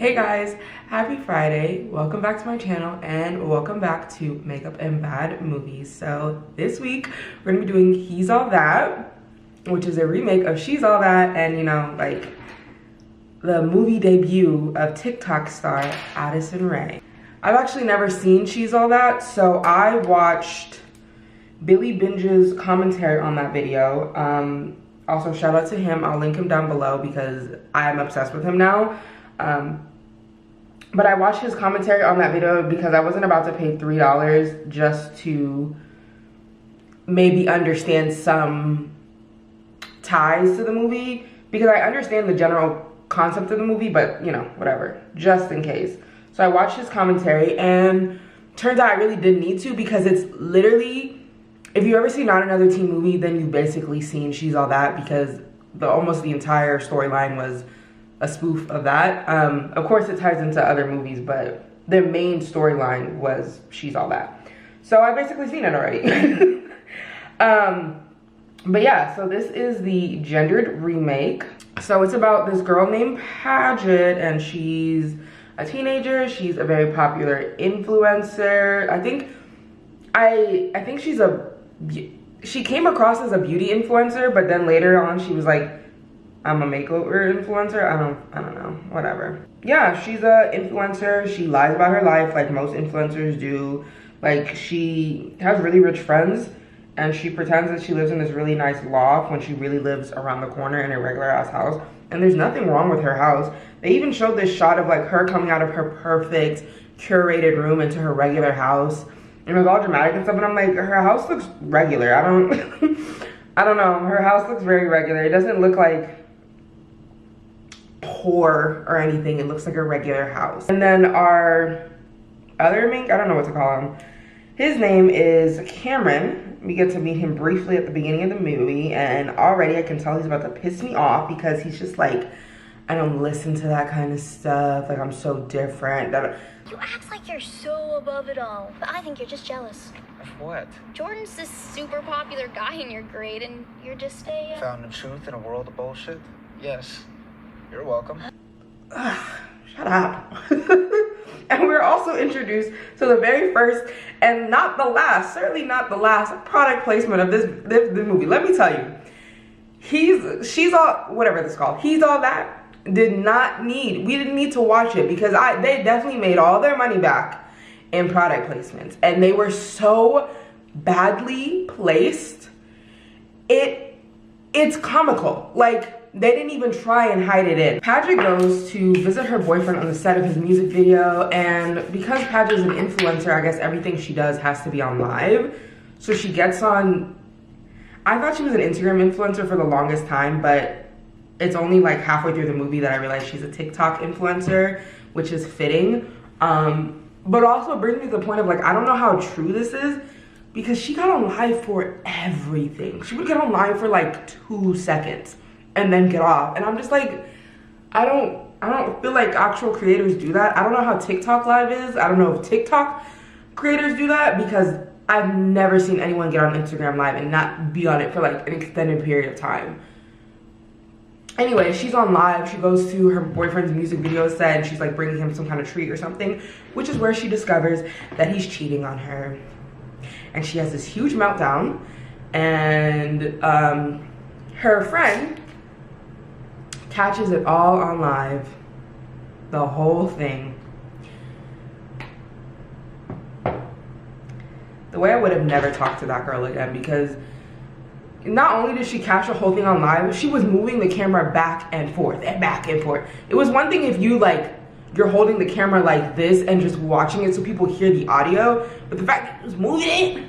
Hey guys, happy Friday. Welcome back to my channel and welcome back to Makeup and Bad Movies. So this week we're gonna be doing He's All That, which is a remake of She's All That, and you know, like the movie debut of TikTok star Addison Rae. I've actually never seen She's All That, so I watched Billy Binge's commentary on that video. Also shout out to him, I'll link him down below because I'm obsessed with him now. But I watched his commentary on that video because I wasn't about to pay $3 just to maybe understand some ties to the movie, because I understand the general concept of the movie, but you know, whatever, just in case. So I watched his commentary and turns out I really didn't need to, because it's literally, if you ever see Not Another Teen Movie, then you've basically seen She's All That, because almost the entire storyline was a spoof of that. Of course it ties into other movies, but the main storyline was She's All That. So I've basically seen it already. But yeah, so this is the gendered remake. So it's about this girl named Paget, and she's a teenager. She's a very popular influencer. I think she came across as a beauty influencer, but then later on she was like, I'm a makeover influencer. I don't know, whatever. Yeah, she's a influencer. She lies about her life like most influencers do. Like, she has really rich friends and she pretends that she lives in this really nice loft when she really lives around the corner in a regular ass house. And there's nothing wrong with her house. They even showed this shot of like her coming out of her perfect curated room into her regular house. And it was all dramatic and stuff, and I'm like, her house looks regular. I don't know. Her house looks very regular. It doesn't look like poor or anything. It looks like a regular house. And then our other mink, I don't know what to call him. His name is Cameron. We get to meet him briefly at the beginning of the movie, and already I can tell he's about to piss me off because he's just like, I don't listen to that kind of stuff. Like, I'm so different. You act like you're so above it all, but I think you're just jealous. Of what? Jordan's this super popular guy in your grade, and you're just a... Found the truth in a world of bullshit? Yes. You're welcome. Shut up. And we're also introduced to the very first, and not the last, certainly not the last, product placement of this movie. Let me tell you. She's all, whatever this is called, He's All That, we didn't need to watch it, because they definitely made all their money back in product placements, and they were so badly placed. It's comical. Like, they didn't even try and hide it in. Paget goes to visit her boyfriend on the set of his music video, and because Paget's an influencer, I guess everything she does has to be on live. So she gets on, I thought she was an Instagram influencer for the longest time, but it's only like halfway through the movie that I realized she's a TikTok influencer, which is fitting. But also brings me to the point of like, I don't know how true this is, because she got on live for everything. She would get on live for like 2 seconds and then get off. And I'm just like, I don't feel like actual creators do that. I don't know how TikTok live is. I don't know if TikTok creators do that, because I've never seen anyone get on Instagram live and not be on it for like an extended period of time. Anyway, she's on live. She goes to her boyfriend's music video set, and she's like bringing him some kind of treat or something, which is where she discovers that he's cheating on her. And she has this huge meltdown, and her friend catches it all on live, the whole thing. The way I would have never talked to that girl again, because not only did she catch the whole thing on live, she was moving the camera back and forth and back and forth. It was one thing if you're holding the camera like this and just watching it so people hear the audio, but the fact that it was moving it,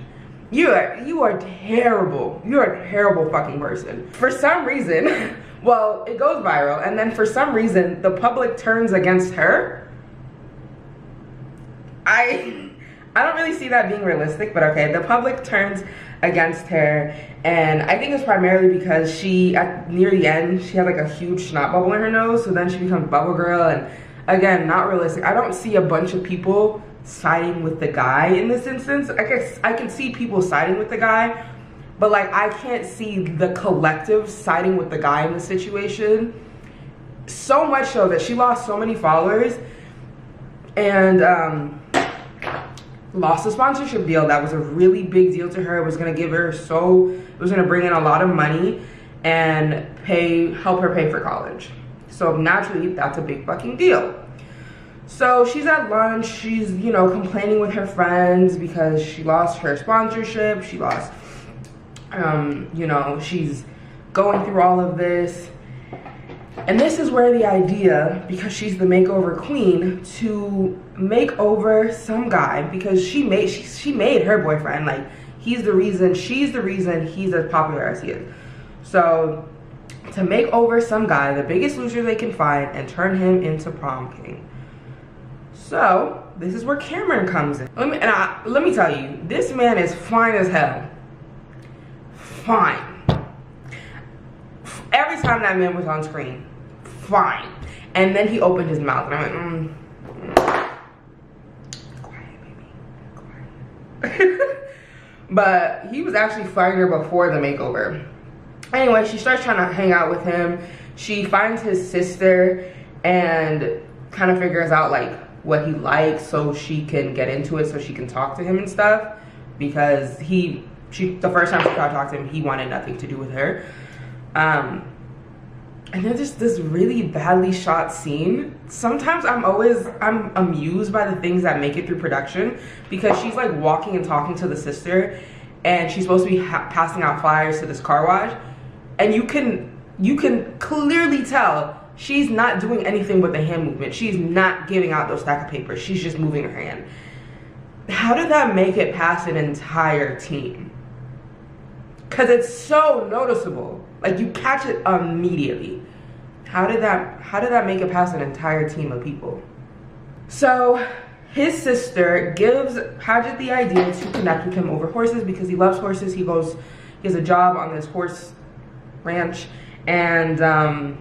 you are terrible. You're a terrible fucking person. For some reason, well, it goes viral, and then for some reason, the public turns against her. I don't really see that being realistic, but okay, the public turns against her, and I think it's primarily because she, near the end, she had like a huge snot bubble in her nose, so then she becomes bubble girl, and again, not realistic. I don't see a bunch of people siding with the guy in this instance. I guess I can see people siding with the guy, but like I can't see the collective siding with the guy in the situation. So much so that she lost so many followers and lost a sponsorship deal that was a really big deal to her. It was gonna give her it was gonna bring in a lot of money and help her pay for college. So naturally, that's a big fucking deal. So she's at lunch, she's, you know, complaining with her friends because she lost her sponsorship, she lost, you know, she's going through all of this. And this is where the idea, because she's the makeover queen, to make over some guy, because she made her boyfriend, like, she's the reason he's as popular as he is. So to make over some guy, the biggest loser they can find, and turn him into prom king. So this is where Cameron comes in. Let me tell you, this man is fine as hell. Fine. Every time that man was on screen, fine. And then he opened his mouth and I went, quiet, baby, quiet. But he was actually finer before the makeover. Anyway, she starts trying to hang out with him. She finds his sister and kind of figures out like what he likes so she can get into it, so she can talk to him and stuff, because the first time she tried to talk to him, he wanted nothing to do with her. And then just this really badly shot scene. Sometimes I'm amused by the things that make it through production, because she's like walking and talking to the sister, and she's supposed to be passing out flyers to this car wash, and you can clearly tell she's not doing anything with the hand movement. She's not giving out those stack of papers. She's just moving her hand. How did that make it past an entire team? Because it's so noticeable. Like, you catch it immediately. How did that make it past an entire team of people? So his sister gives Paget the idea to connect with him over horses, because he loves horses. He has a job on this horse ranch, and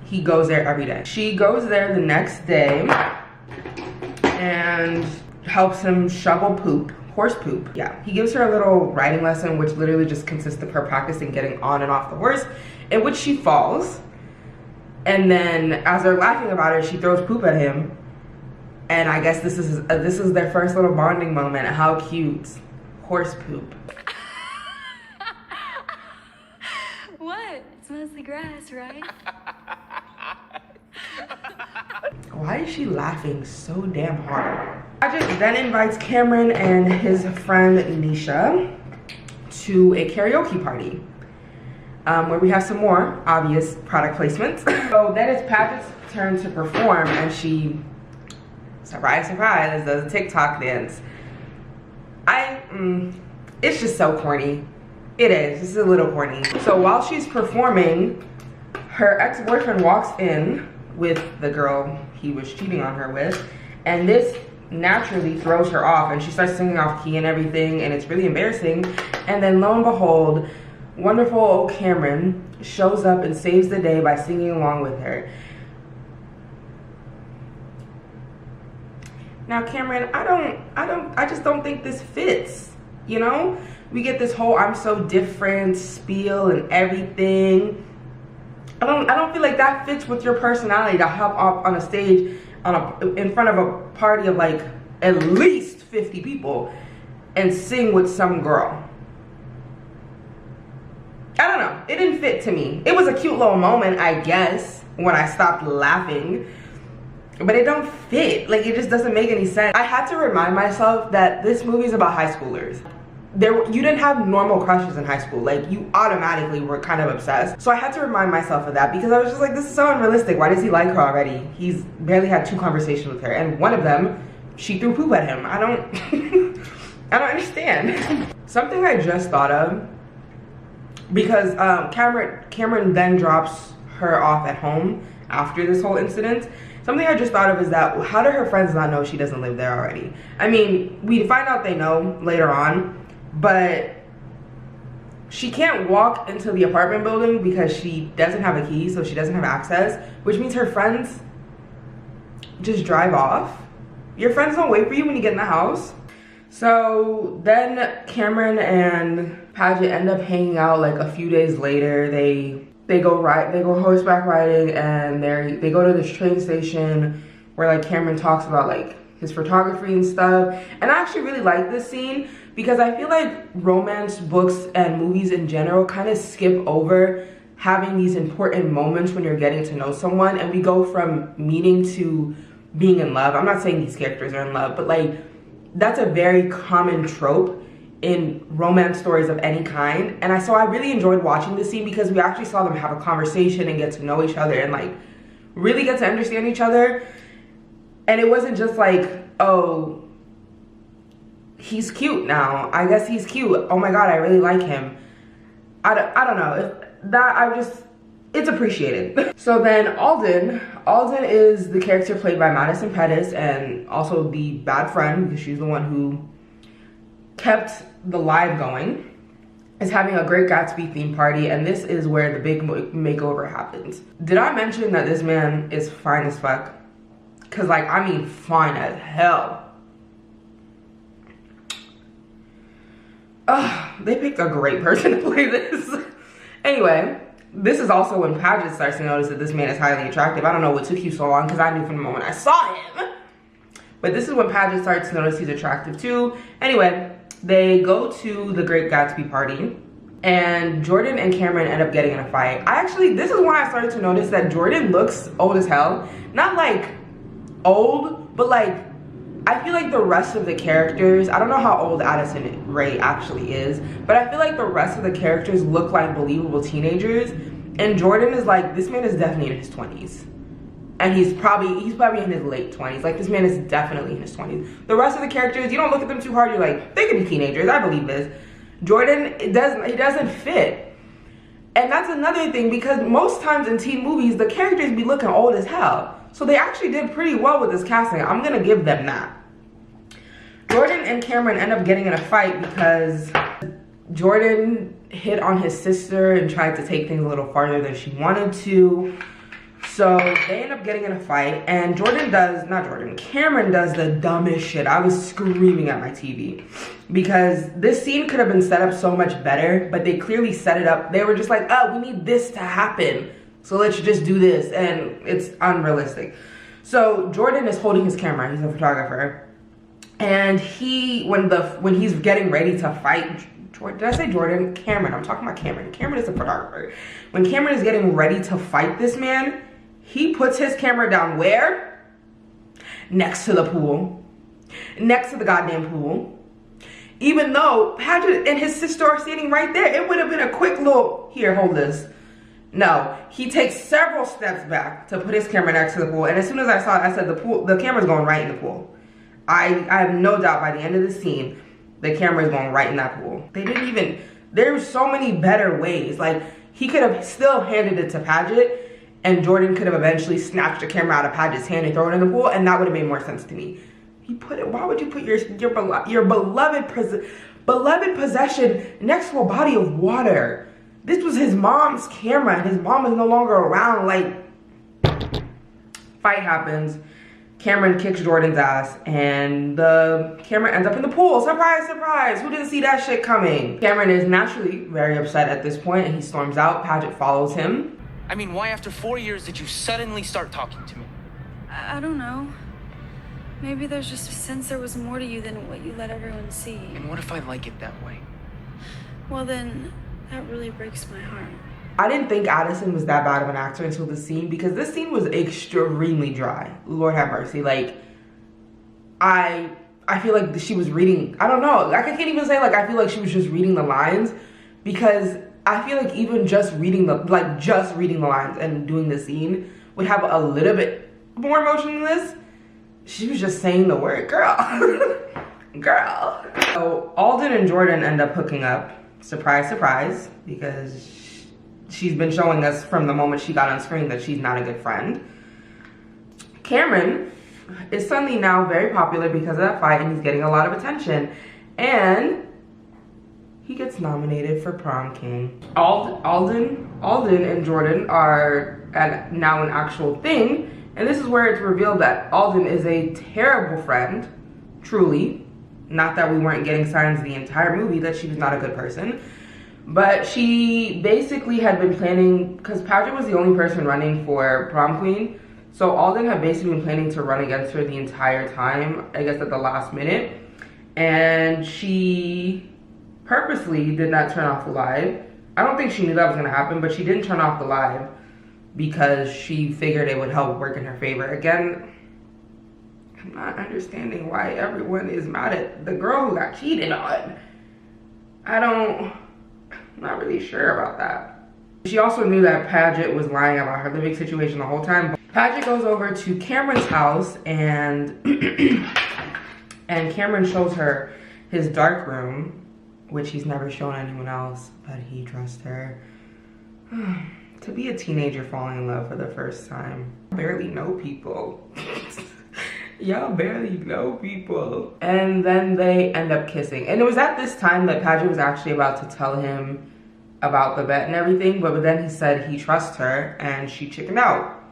he goes there every day. She goes there the next day and helps him shovel poop, horse poop. Yeah, he gives her a little riding lesson, which literally just consists of her practicing getting on and off the horse, in which she falls. And then as they're laughing about it, she throws poop at him. And I guess this is their first little bonding moment. How cute. Horse poop. What? It's mostly grass, right? Why is she laughing so damn hard? Paget then invites Cameron and his friend Nisha to a karaoke party, where we have some more obvious product placements. So then it's Paget's turn to perform, and she, surprise, surprise, does a TikTok dance. It's just so corny. It is, this is a little corny. So while she's performing, her ex-boyfriend walks in with the girl he was cheating on her with, and this naturally throws her off, and she starts singing off key and everything, and it's really embarrassing. And then lo and behold, wonderful old Cameron shows up and saves the day by singing along with her. Now Cameron, I just don't think this fits, you know? We get this whole I'm so different spiel and everything. I don't feel like that fits with your personality to hop up on a stage in front of a party of like at least 50 people and sing with some girl. I don't know, it didn't fit to me. It was a cute little moment, I guess, when I stopped laughing, but it don't fit. Like, it just doesn't make any sense. I had to remind myself that this movie is about high schoolers. You didn't have normal crushes in high school. Like, you automatically were kind of obsessed. So I had to remind myself of that, because I was just like, this is so unrealistic. Why does he like her already? He's barely had 2 conversations with her, and one of them, she threw poop at him. I don't understand. Something I just thought of, because Cameron then drops her off at home after this whole incident. Something I just thought of is that, how do her friends not know she doesn't live there already? I mean, we find out they know later on, but she can't walk into the apartment building because she doesn't have a key, so she doesn't have access, which means her friends just drive off. Your friends don't wait for you when you get in the house. So then Cameron and Paget end up hanging out like a few days later. They they go horseback riding, and they go to this train station where like Cameron talks about like his photography and stuff. And I actually really like this scene because I feel like romance books and movies in general kind of skip over having these important moments when you're getting to know someone, and we go from meeting to being in love. I'm not saying these characters are in love, but like that's a very common trope in romance stories of any kind. And so I really enjoyed watching this scene because we actually saw them have a conversation and get to know each other and like really get to understand each other. And it wasn't just like, oh, he's cute now, I guess he's cute, oh my god, I really like him. I don't know, it's appreciated. So then Alden is the character played by Madison Pettis, and also the bad friend because she's the one who kept the live going, is having a Great Gatsby theme party, and this is where the big makeover happens. Did I mention that this man is fine as fuck? Cause like, I mean fine as hell. They picked a great person to play this. Anyway, this is also when Paget starts to notice that this man is highly attractive. I don't know what took you so long because I knew from the moment I saw him. But this is when Paget starts to notice he's attractive too. Anyway, they go to the Great Gatsby party, and Jordan and Cameron end up getting in a fight. This is when I started to notice that Jordan looks old as hell. Not like old, but like, I feel like the rest of the characters, I don't know how old Addison Rae actually is, but I feel like the rest of the characters look like believable teenagers. And Jordan is like, this man is definitely in his 20s. And he's probably in his late 20s. Like, this man is definitely in his 20s. The rest of the characters, you don't look at them too hard, you're like, they could be teenagers, I believe this. Jordan, he doesn't fit. And that's another thing, because most times in teen movies, the characters be looking old as hell. So they actually did pretty well with this casting. I'm gonna give them that. Jordan and Cameron end up getting in a fight because Jordan hit on his sister and tried to take things a little farther than she wanted to. So they end up getting in a fight, and Cameron does the dumbest shit. I was screaming at my TV because this scene could have been set up so much better, but they clearly set it up. They were just like, oh, we need this to happen, so let's just do this, and it's unrealistic. So Jordan is holding his camera, he's a photographer, and when he's getting ready to fight, did I say Jordan? Cameron, I'm talking about Cameron. Cameron is a photographer. When Cameron is getting ready to fight this man, he puts his camera down where? Next to the pool. Next to the goddamn pool. Even though Paget and his sister are standing right there, it would have been a quick little, here, hold this. No, he takes several steps back to put his camera next to the pool. And as soon as I saw it, I said, the camera's going right in the pool. I have no doubt by the end of the scene, the camera is going right in that pool. There's so many better ways. Like, he could have still handed it to Paget, and Jordan could have eventually snatched the camera out of Paget's hand and thrown it in the pool, and that would have made more sense to me. Why would you put your beloved possession next to a body of water? This was his mom's camera, and his mom is no longer around. Like, fight happens. Cameron kicks Jordan's ass, and the camera ends up in the pool. Surprise, surprise. Who didn't see that shit coming? Cameron is naturally very upset at this point, and he storms out. Paget follows him. I mean, why after 4 years did you suddenly start talking to me? I don't know. Maybe there's just a sense there was more to you than what you let everyone see. And what if I like it that way? Well then, that really breaks my heart. I didn't think Addison was that bad of an actor until this scene, because this scene was extremely dry. Lord have mercy. Like, I feel like she was reading, I don't know. Like, I can't even say, like, I feel like she was just reading the lines, because I feel like even just reading the lines and doing the scene would have a little bit more emotion than this. She was just saying the word, girl. Girl. So Alden and Jordan end up hooking up. Surprise, surprise, because she's been showing us from the moment she got on screen that she's not a good friend. Cameron is suddenly now very popular because of that fight, and he's getting a lot of attention. And he gets nominated for prom king. Alden and Jordan are now an actual thing, and this is where it's revealed that Alden is a terrible friend, truly. Not that we weren't getting signs the entire movie that she was not a good person, But she basically had been planning, because Paget was the only person running for prom queen. So Alden had basically been planning to run against her the entire time, I guess at the last minute. And she purposely did not turn off the live. I don't think she knew that was gonna happen, but she didn't turn off the live because she figured it would help work in her favor. Again, I'm not understanding why everyone is mad at the girl who got cheated on. I'm not really sure about that. She also knew that Paget was lying about her living situation the whole time. Paget goes over to Cameron's house and and Cameron shows her his dark room, which he's never shown anyone else, but he trusts her. To be a teenager falling in love for the first time. Barely know people. Y'all barely know people. And then they end up kissing. And it was at this time that Paget was actually about to tell him about the bet and everything, but then he said he trusts her and she chickened out.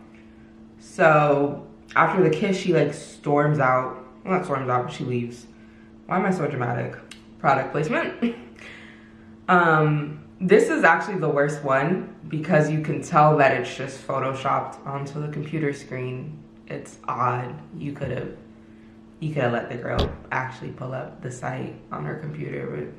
So after the kiss, she like storms out. Well, not storms out, but she leaves. Why am I so dramatic? Product placement. This is actually the worst one because you can tell that it's just photoshopped onto the computer screen. It's odd. You could have let the girl actually pull up the site on her computer.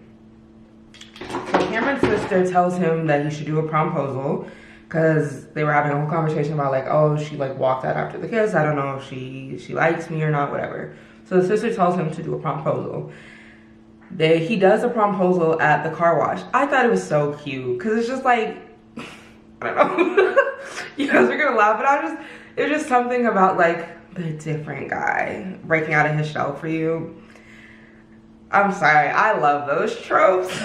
But so Cameron's sister tells him that he should do a promposal because they were having a whole conversation about like, oh, she like walked out after the kiss. I don't know if she likes me or not, whatever. So the sister tells him to do a promposal. He does a promposal at the car wash. I thought it was so cute because it's just like, I don't know. You guys are gonna laugh, but it was just something about like the different guy breaking out of his shell for you. I'm sorry, I love those tropes.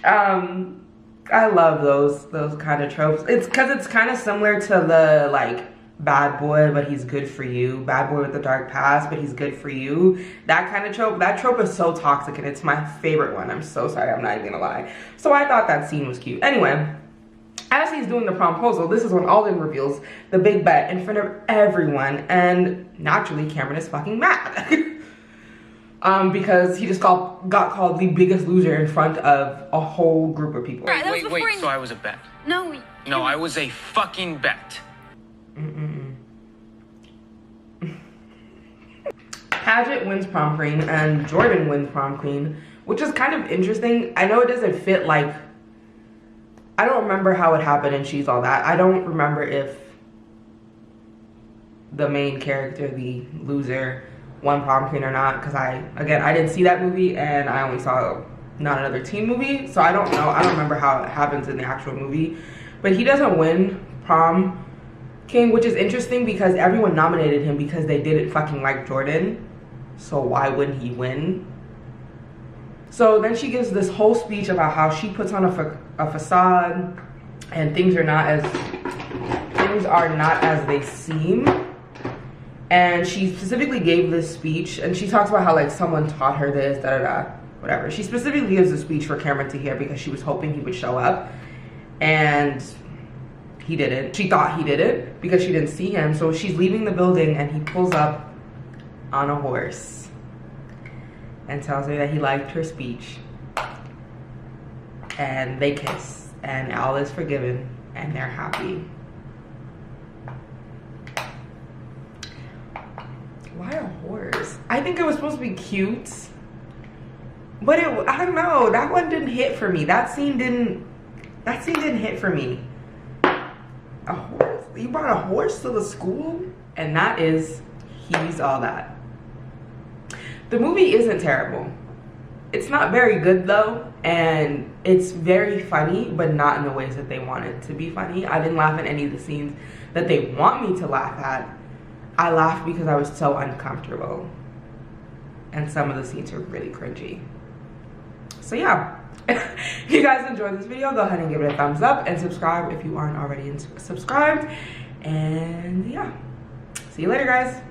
I love those kind of tropes. It's because it's kind of similar to the like bad boy, but he's good for you. Bad boy with the dark past, but he's good for you. That kind of trope. That trope is so toxic and it's my favorite one. I'm so sorry, I'm not even gonna lie. So I thought that scene was cute. Anyway, as he's doing the promposal, this is when Alden reveals the big bet in front of everyone, and naturally Cameron is fucking mad. Because he just got called the biggest loser in front of a whole group of people. Right, Wait, so I was a bet? No. No, I was a fucking bet. Paget wins prom queen and Jordan wins prom queen, which is kind of interesting. I know it doesn't fit, like, I don't remember how it happened and She's All That. I don't remember if the main character, the loser, won prom queen or not, because I didn't see that movie and I only saw Not Another Teen movie, so I don't know. I don't remember how it happens in the actual movie, but he doesn't win prom king, which is interesting because everyone nominated him because they didn't fucking like Jordan, so why wouldn't he win? So then she gives this whole speech about how she puts on a facade and things are not as they seem. And she specifically gave this speech and she talks about how like someone taught her this, whatever. She specifically gives a speech for Cameron to hear because she was hoping he would show up, and he didn't. She thought he did it because she didn't see him. So she's leaving the building and he pulls up on a horse and tells her that he liked her speech, and they kiss and all is forgiven and they're happy. Why a horse? I think it was supposed to be cute, but I don't know, that one didn't hit for me. That scene didn't hit for me. A horse? You brought a horse to the school? And that is He's All That. The movie isn't terrible. It's not very good though, and it's very funny, but not in the ways that they want it to be funny. I didn't laugh at any of the scenes that they want me to laugh at. I laughed because I was so uncomfortable, and some of the scenes were really cringy. So yeah, if you guys enjoyed this video, go ahead and give it a thumbs up and subscribe if you aren't already subscribed. And yeah, see you later guys.